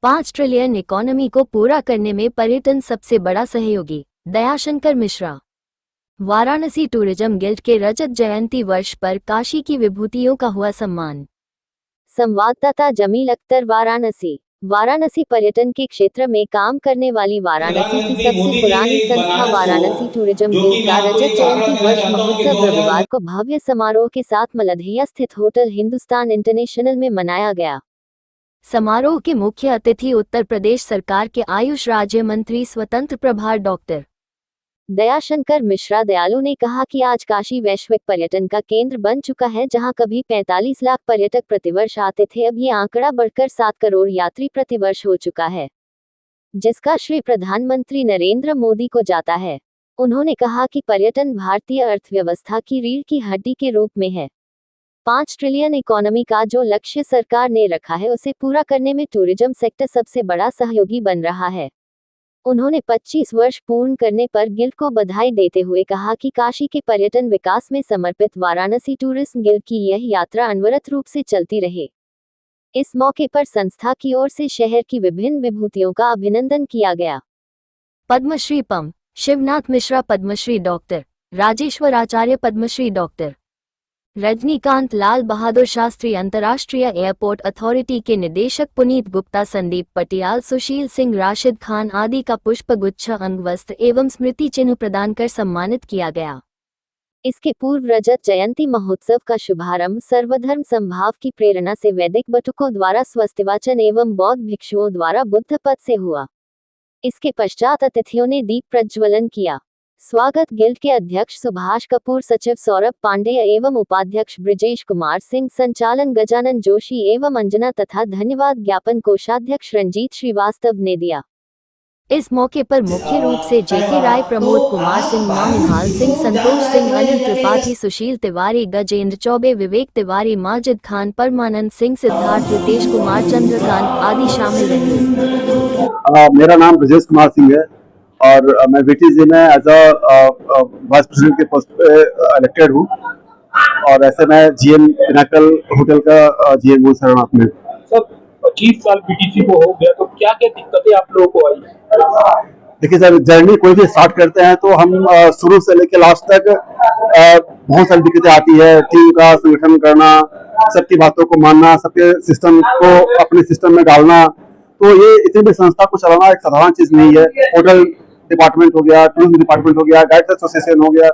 5 trillion economy को पूरा करने में पर्यटन सबसे बड़ा सहयोगी, दयाशंकर मिश्रा। वाराणसी टूरिज्म गिल्ड के रजत जयंती वर्ष पर काशी की विभूतियों का हुआ सम्मान। संवाददाता जमील अख्तर, वाराणसी। वाराणसी पर्यटन के क्षेत्र में काम करने वाली वाराणसी की सबसे पुरानी संस्था वाराणसी टूरिज्म गिल्ड का रजत जयंती वर्ष महोत्सव रविवार को भव्य समारोह के साथ मलदहिया स्थित होटल हिंदुस्तान इंटरनेशनल में मनाया गया। समारोह के मुख्य अतिथि उत्तर प्रदेश सरकार के आयुष राज्य मंत्री स्वतंत्र प्रभार डॉक्टर दयाशंकर मिश्रा दयालु ने कहा कि आज काशी वैश्विक पर्यटन का केंद्र बन चुका है, जहां कभी 45 लाख पर्यटक प्रतिवर्ष आते थे, अब ये आंकड़ा बढ़कर 7 करोड़ यात्री प्रतिवर्ष हो चुका है, जिसका श्रेय प्रधानमंत्री नरेंद्र मोदी को जाता है। उन्होंने कहा कि पर्यटन भारतीय अर्थव्यवस्था की रीढ़ की हड्डी के रूप में है। 5 ट्रिलियन इकोनॉमी का जो लक्ष्य सरकार ने रखा है, उसे पूरा करने में टूरिज्म सेक्टर सबसे बड़ा सहयोगी बन रहा है। उन्होंने 25 वर्ष पूर्ण करने पर गिल्ड को बधाई देते हुए कहा कि काशी के पर्यटन विकास में समर्पित वाराणसी टूरिज्म गिल्ड की यह यात्रा अनवरत रूप से चलती रहे। इस मौके पर संस्था की ओर से शहर की विभिन्न विभूतियों का अभिनंदन किया गया। पद्मश्री पम शिवनाथ मिश्रा, पद्मश्री डॉक्टर राजेश्वर आचार्य, पद्मश्री डॉक्टर रजनीकांत लाल बहादुर शास्त्री, अंतर्राष्ट्रीय एयरपोर्ट अथॉरिटी के निदेशक पुनीत गुप्ता, संदीप पटियाल, सुशील सिंह, राशिद खान आदि का पुष्पगुच्छ, अंगवस्त्र एवं स्मृति चिन्ह प्रदान कर सम्मानित किया गया। इसके पूर्व रजत जयंती महोत्सव का शुभारंभ सर्वधर्म समभाव की प्रेरणा से वैदिक बटुकों द्वारा स्वस्तिवाचन एवं बौद्ध भिक्षुओं द्वारा बुद्ध पद से हुआ। इसके पश्चात अतिथियों ने दीप प्रज्वलन किया। स्वागत गिल्ड के अध्यक्ष सुभाष कपूर, सचिव सौरभ पांडेय एवं उपाध्यक्ष ब्रिजेश कुमार सिंह, संचालन गजानन जोशी एवं अंजना तथा धन्यवाद ज्ञापन कोषाध्यक्ष रंजीत श्रीवास्तव ने दिया। इस मौके पर मुख्य रूप से जेके राय, प्रमोद कुमार सिंह, निहाल सिंह, संतोष सिंह, अनिल त्रिपाठी, सुशील तिवारी, गजेंद्र चौबे, विवेक तिवारी, माजिद खान, परमानंद सिंह, सिद्धार्थ, रितेश कुमार, चंद्रकांत आदि शामिल रहे। मेरा नाम ब्रिजेश कुमार सिंह है और मैं वीटीजी में एज वाइस प्रेसिडेंट के पोस्ट पे इलेक्टेड हूँ और ऐसे मैं जीएम पिनाकल होटल का जीएम हूँ सारनाथ में। सर 25 साल बीटीसी को हो गया, तो क्या क्या दिक्कतें आप लोगों को आई? देखिए सर, जर्नी कोई भी स्टार्ट करते हैं तो हम शुरू से लेकर लास्ट तक बहुत सारी दिक्कतें आती है। टीम का संगठन करना, सबकी बातों को मानना, सबके सिस्टम को अपने सिस्टम में डालना, तो ये इतनी भी संस्था को चलाना एक साधारण चीज नहीं है। होटल डिपार्टमेंट हो गया, टूरिज्म डिपार्टमेंट हो गया, गाइड एसोसिएशन हो गया,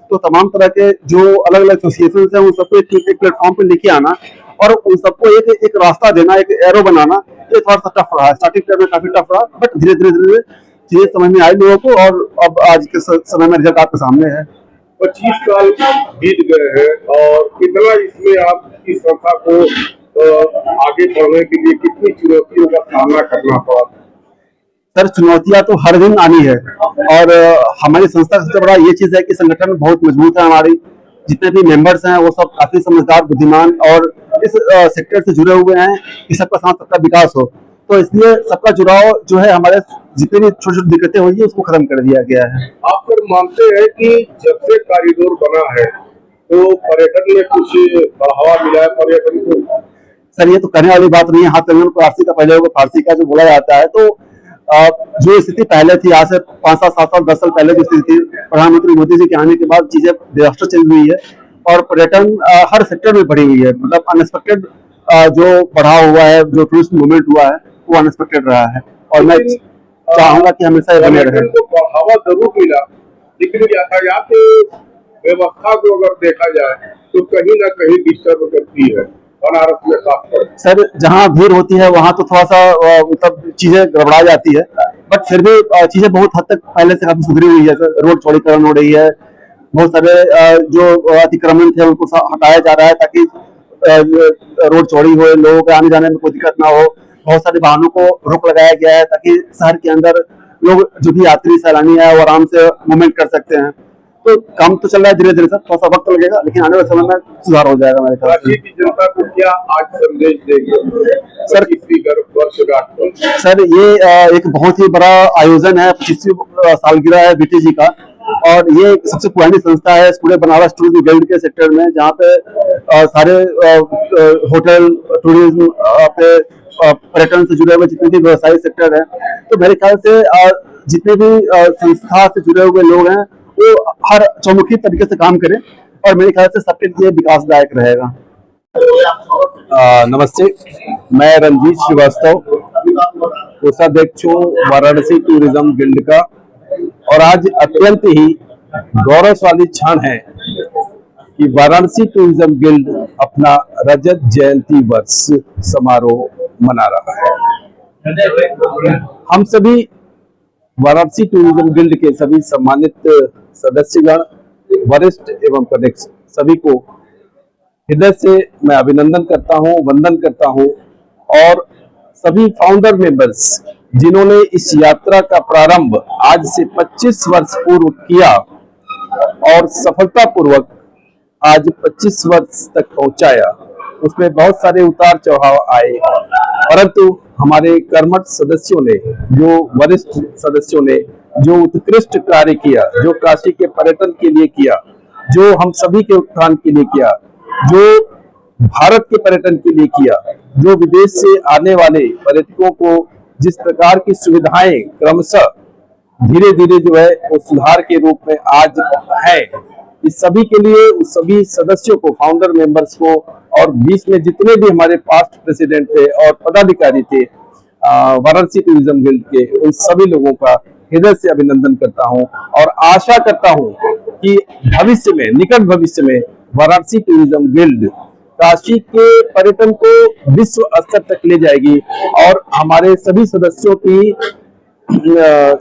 तो तमाम तरह के जो अलग अलग एसोसिएशन है उन सबको एक प्लेटफॉर्म पे लेके आना और उन सबको एक रास्ता देना, एक एरो बनाना, ये थोड़ा सा टफ रहा। स्टार्टिंग में काफी टफ रहा, बट धीरे धीरे चीजें समझ में आई लोगों को और अब आज के समय में रिजल्ट आपके सामने है। 25 साल बीत गए हैं और कितना इसमें आप इस संस्था को आगे बढ़ने के लिए कितनी चुनौतियों का सामना करना पड़ा? सर, चुनौतियां तो हर दिन आनी है और हमारी संस्था का सबसे बड़ा ये चीज है कि संगठन बहुत मजबूत है। हमारी जितने भी मेंबर्स हैं वो सब काफी समझदार, बुद्धिमान और इस सेक्टर से जुड़े हुए हैं कि सबका साथ सबका विकास हो, तो इसलिए सबका जुड़ाव जो है, हमारे जितनी भी छोटी छोटी दिक्कतें हुई है उसको खत्म कर दिया गया है। आप फिर मानते हैं कि जब से कॉरिडोर बना है तो पर्यटन में कुछ बढ़ावा मिला है पर्यटन को? सर, ये तो कहने वाली बात नहीं है। हाथ कंगन फारसी का पहले होगा, फारसी का जो बोला जाता है, तो जो स्थिति पहले थी, आज से 5 साल 7 साल 10 साल पहले जो स्थिति थी, प्रधानमंत्री मोदी जी के आने के बाद चीजें डिजास्टर चेंज हुई है और पर्यटन हर सेक्टर में बढ़ी हुई है। मतलब अनएक्सपेक्टेड जो बढ़ाव हुआ है, जो टूरिस्ट मूवमेंट हुआ है, वो अनएक्सपेक्टेड रहा है और मैं चाहूंगा कि हमेशा ये बने रहे। तो बढ़ावा जरूर मिला, लेकिन यातायात व्यवस्था को अगर देखा जाए तो कहीं ना कहीं डिस्टर्ब करती है बनारस में खासकर। सर, जहाँ भीड़ होती है वहाँ तो थोड़ा सा मतलब चीजें गड़बड़ा जाती है, बट फिर भी चीजें बहुत हद तक पहले से काफी सुधरी हुई है। सर, रोड चौड़ीकरण हो रही है, बहुत सारे जो अतिक्रमण थे उनको हटाया जा रहा है ताकि रोड चौड़ी हो, लोगों के आने जाने में कोई दिक्कत ना हो। बहुत सारे वाहनों को रोक लगाया गया है ताकि शहर के अंदर लोग, जो भी यात्री सैलानी है, वो आराम से मूवमेंट कर सकते हैं। तो काम तो चल रहा है धीरे धीरे, सर थोड़ा सा वक्त लगेगा, लेकिन आने वाले समय में सुधार हो जाएगा मेरे ख्याल से। जनता को क्या आज संदेश देंगे सर? सर, ये एक बहुत ही बड़ा आयोजन है, 25वीं सालगिरह है बीटीजी का, और ये सबसे पुरानी संस्था है पूरे बनारस टूरिज्म गिल्ड के सेक्टर में, जहाँ पे सारे होटल टूरिज्म पे पर्यटन से जुड़े हुए जितने भी व्यवसायिक सेक्टर है, तो मेरे ख्याल से जितने भी संस्था से जुड़े हुए लोग हैं वो हर चौमुखी तरीके से काम करें और मेरे ख्याल से सबके लिए विकासदायक रहेगा। नमस्ते, मैं रंजीत श्रीवास्तव, कोषाध्यक्ष हूँ वाराणसी टूरिज्म गिल्ड का। और आज अत्यंत ही गौरवशाली क्षण है कि वाराणसी टूरिज्म गिल्ड अपना रजत जयंती वर्ष समारोह मना रहा है। हम सभी वाराणसी टूरिज्म गिल्ड के सभी सम्मानित सदस्यगण, वरिष्ठ एवं कनिष्ठ सभी को हृदय से मैं अभिनंदन करता हूं, वंदन करता हूं। और सभी फाउंडर मेंबर्स जिन्होंने इस यात्रा का प्रारंभ आज से 25 वर्ष पूर्व किया और सफलतापूर्वक आज 25 वर्ष तक पहुंचाया, उसमें बहुत सारे उतार चढ़ाव आए, परंतु हमारे कर्मठ सदस्यों ने, जो वरिष्ठ सदस्यों ने जो उत्कृष्ट कार्य किया, जो काशी के पर्यटन के लिए किया, जो हम सभी के उत्थान के लिए किया, जो भारत के पर्यटन के लिए किया, जो विदेश से आने वाले पर्यटकों को जिस प्रकार की सुविधाएं क्रमशः धीरे धीरे जो है वो सुधार के रूप में आज है, इस सभी के लिए उस सभी सदस्यों को, फाउंडर मेंबर्स को और बीच में जितने भी हमारे पास्ट प्रेसिडेंट थे और पदाधिकारी थे वाराणसी टूरिज्म गिल्ड के, उन सभी लोगों का हृदय से अभिनंदन करता हूं और आशा करता हूं कि भविष्य में, निकट भविष्य में वाराणसी टूरिज्म गिल्ड काशी के पर्यटन को विश्व स्तर तक ले जाएगी और हमारे सभी सदस्यों की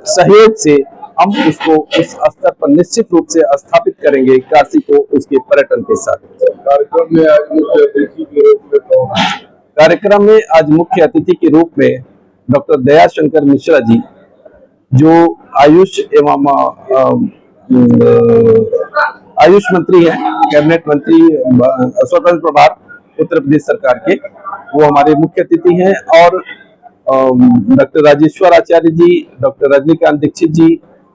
सहयोग से हम उसको उस स्तर पर निश्चित रूप से स्थापित करेंगे, काशी को उसके पर्यटन के साथ। कार्यक्रम में आज मुख्य अतिथि के रूप में डॉक्टर दयाशंकर मिश्रा जी, जो आयुष मंत्री हैं, कैबिनेट मंत्री, स्वतंत्र प्रभार उत्तर प्रदेश सरकार के, वो हमारे मुख्य अतिथि हैं। और डॉक्टर राजेश्वर आचार्य जी, डॉक्टर रजनीकांत दीक्षित जी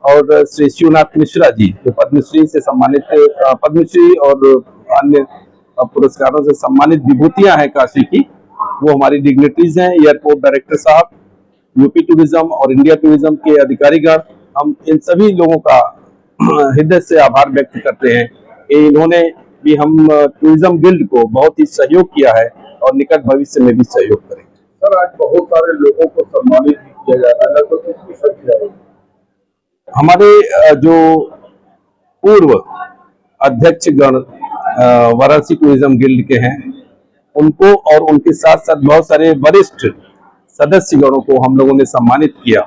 और श्री शिवनाथ मिश्रा जी, जो पद्मश्री से सम्मानित, पद्मश्री और अन्य पुरस्कारों से सम्मानित विभूतियां हैं काशी की, वो हमारी डिग्निटरीज हैं। एयरपोर्ट डायरेक्टर साहब, यूपी टूरिज्म और इंडिया टूरिज्म के अधिकारीगण, हम इन सभी लोगों का हृदय से आभार व्यक्त करते हैं कि इन्होंने भी हम टूरिज्म गिल्ड को बहुत ही सहयोग किया है और निकट भविष्य में भी सहयोग करेंगे। सर, आज बहुत सारे लोगों को सम्मानित किया जा रहा है, तो कितनी संख्या है? हमारे जो पूर्व अध्यक्ष गण वाराणसी टूरिज्म गिल्ड के हैं, उनको और उनके साथ साथ बहुत सारे वरिष्ठ सदस्य गणों को हम लोगों ने सम्मानित किया।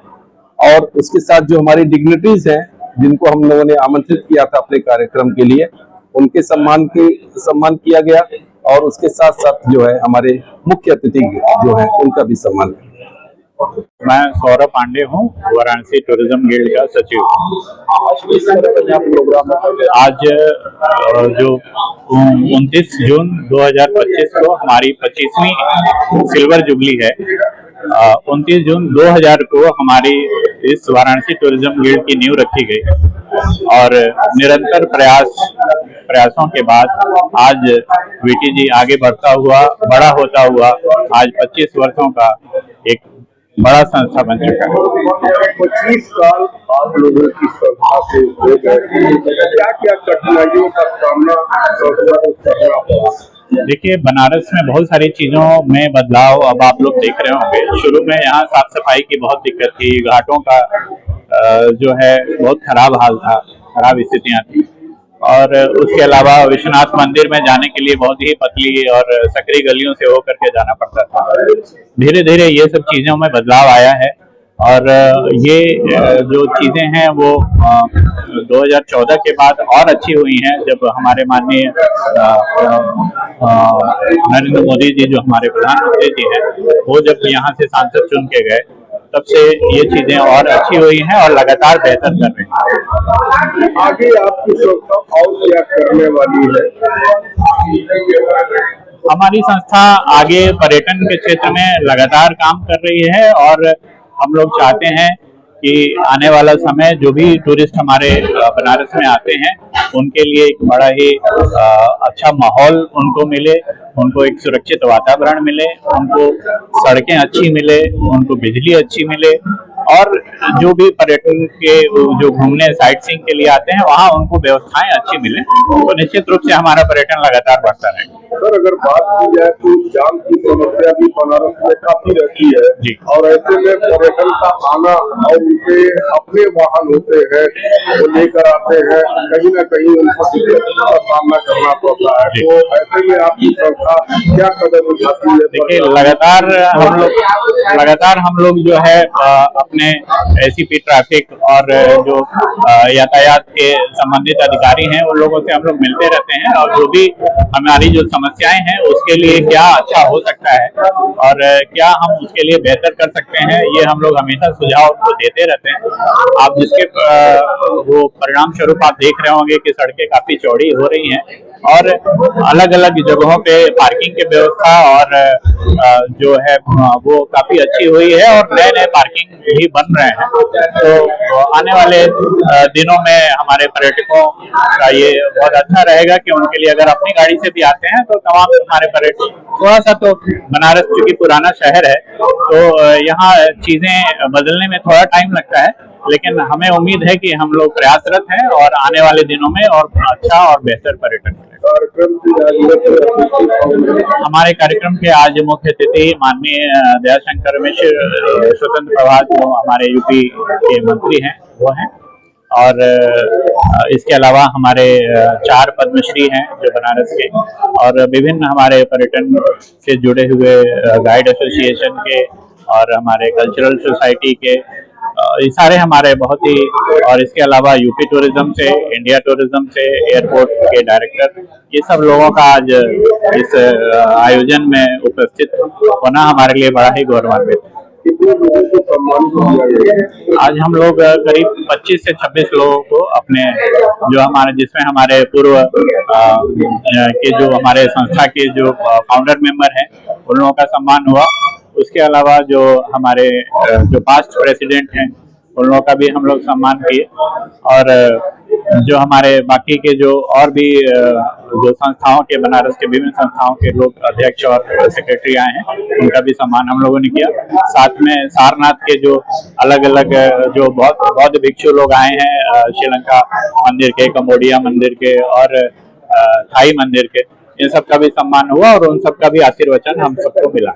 और उसके साथ जो हमारी डिग्निटरीज हैं, जिनको हम लोगों ने आमंत्रित किया था अपने कार्यक्रम के लिए, उनके सम्मान किया गया। और उसके साथ साथ जो है हमारे मुख्य अतिथि जो है उनका भी सम्मान किया। मैं सौरभ पांडे हूँ, वाराणसी टूरिज्म गिल्ड का सचिव। आज जो 29 जून 2025 को हमारी 25वीं सिल्वर जुबली है। 29 जून 2000 को हमारी इस वाराणसी टूरिज्म गिल्ड की नींव रखी गई और निरंतर प्रयासों के बाद आज वीटीजी आगे बड़ा होता हुआ आज 25 वर्षों का एक बड़ा संस्था बन चुका है। 25 साल आप लोगों की संस्था से हो गए, क्या क्या कठिनाइयों का सामना करना पड़ा? देखिए, बनारस में बहुत सारी चीजों में बदलाव अब आप लोग देख रहे होंगे। शुरू में यहाँ साफ सफाई की बहुत दिक्कत थी, घाटों का जो है बहुत खराब हाल था, खराब स्थितियां थी। और उसके अलावा विश्वनाथ मंदिर में जाने के लिए बहुत ही पतली और सकरी गलियों से होकर के जाना पड़ता था। धीरे धीरे ये सब चीजों में बदलाव आया है और ये जो चीजें हैं वो 2014 के बाद और अच्छी हुई हैं, जब हमारे माननीय नरेंद्र मोदी जी, जो हमारे प्रधानमंत्री जी हैं, वो जब यहाँ से सांसद चुन के गए, तब से ये चीजें और अच्छी हुई हैं और लगातार बेहतर कर रही हैं। आगे आपकी संस्था और क्या करने वाली है? हमारी संस्था आगे पर्यटन के क्षेत्र में लगातार काम कर रही है और हम लोग चाहते हैं कि आने वाला समय जो भी टूरिस्ट हमारे बनारस में आते हैं उनके लिए एक बड़ा ही अच्छा माहौल उनको मिले, उनको एक सुरक्षित वातावरण मिले, उनको सड़कें अच्छी मिले, उनको बिजली अच्छी मिले, और जो भी पर्यटन के जो घूमने साइट सीइंग के लिए आते हैं वहाँ उनको व्यवस्थाएं अच्छी मिले, तो निश्चित रूप से हमारा पर्यटन लगातार बढ़ता रहेगा। सर, अगर बात की जाए तो जाम की समस्या भी बनारस में काफी रहती है जी। और ऐसे में पर्यटन का आना और उनके अपने वाहन होते हैं वो लेकर आते हैं, कहीं ना कहीं उनको दिक्कतों का सामना करना पड़ता है, तो ऐसे में आपकी संस्था क्या कदम उठाती है? देखिए, लगातार हम लोग जो है अपने एसीपी ट्रैफिक और जो यातायात के संबंधित अधिकारी हैं उन लोगों से हम लोग मिलते रहते हैं, और जो भी हमारी जो समस्याएं हैं उसके लिए क्या अच्छा हो सकता है और क्या हम उसके लिए बेहतर कर सकते हैं, ये हम लोग हमेशा सुझाव उनको देते रहते हैं। आप जिसके वो परिणाम स्वरूप आप देख रहे होंगे कि सड़कें काफी चौड़ी हो रही हैं और अलग अलग जगहों पे पार्किंग की व्यवस्था और जो है वो काफी अच्छी हुई है और नए नए पार्किंग भी बन रहे हैं। तो आने वाले दिनों में हमारे पर्यटकों का ये बहुत अच्छा रहेगा कि उनके लिए अगर अपनी गाड़ी से भी आते हैं तो तमाम हमारे पर्यटक, थोड़ा सा तो बनारस चूंकि पुराना शहर है तो यहाँ चीजें बदलने में थोड़ा टाइम लगता है, लेकिन हमें उम्मीद है कि हम लोग प्रयासरत हैं और आने वाले दिनों में और अच्छा और बेहतर पर्यटन हमारे कार्यक्रम के आज मुख्य अतिथि माननीय दयाशंकर मिश्र स्वतंत्र प्रभार जो हमारे यूपी के मंत्री हैं वो हैं, और इसके अलावा हमारे 4 पद्मश्री हैं जो बनारस के, और विभिन्न हमारे पर्यटन से जुड़े हुए गाइड एसोसिएशन के और हमारे कल्चरल सोसाइटी के, ये सारे हमारे बहुत ही, और इसके अलावा यूपी टूरिज्म से, इंडिया टूरिज्म से, एयरपोर्ट के डायरेक्टर, ये सब लोगों का आज इस आयोजन में उपस्थित होना हमारे लिए बड़ा ही गौरवान्वित है। आज हम लोग करीब 25 से 26 लोगों को अपने जो हमारे, जिसमें हमारे पूर्व के जो हमारे संस्था के जो फाउंडर मेंबर हैं उन लोगों का सम्मान हुआ। उसके अलावा जो हमारे जो पास्ट प्रेसिडेंट हैं उन लोगों का भी हम लोग सम्मान किए, और जो हमारे बाकी के जो और भी जो संस्थाओं के, बनारस के विभिन्न संस्थाओं के लोग अध्यक्ष और सेक्रेटरी आए हैं उनका भी सम्मान हम लोगों ने किया। साथ में सारनाथ के जो अलग अलग जो बहुत बौद्ध भिक्षु लोग आए हैं, श्रीलंका मंदिर के, कंबोडिया मंदिर के और थाई मंदिर के, इन सब का भी सम्मान हुआ और उन सब का भी आशीर्वचन हम सबको मिला।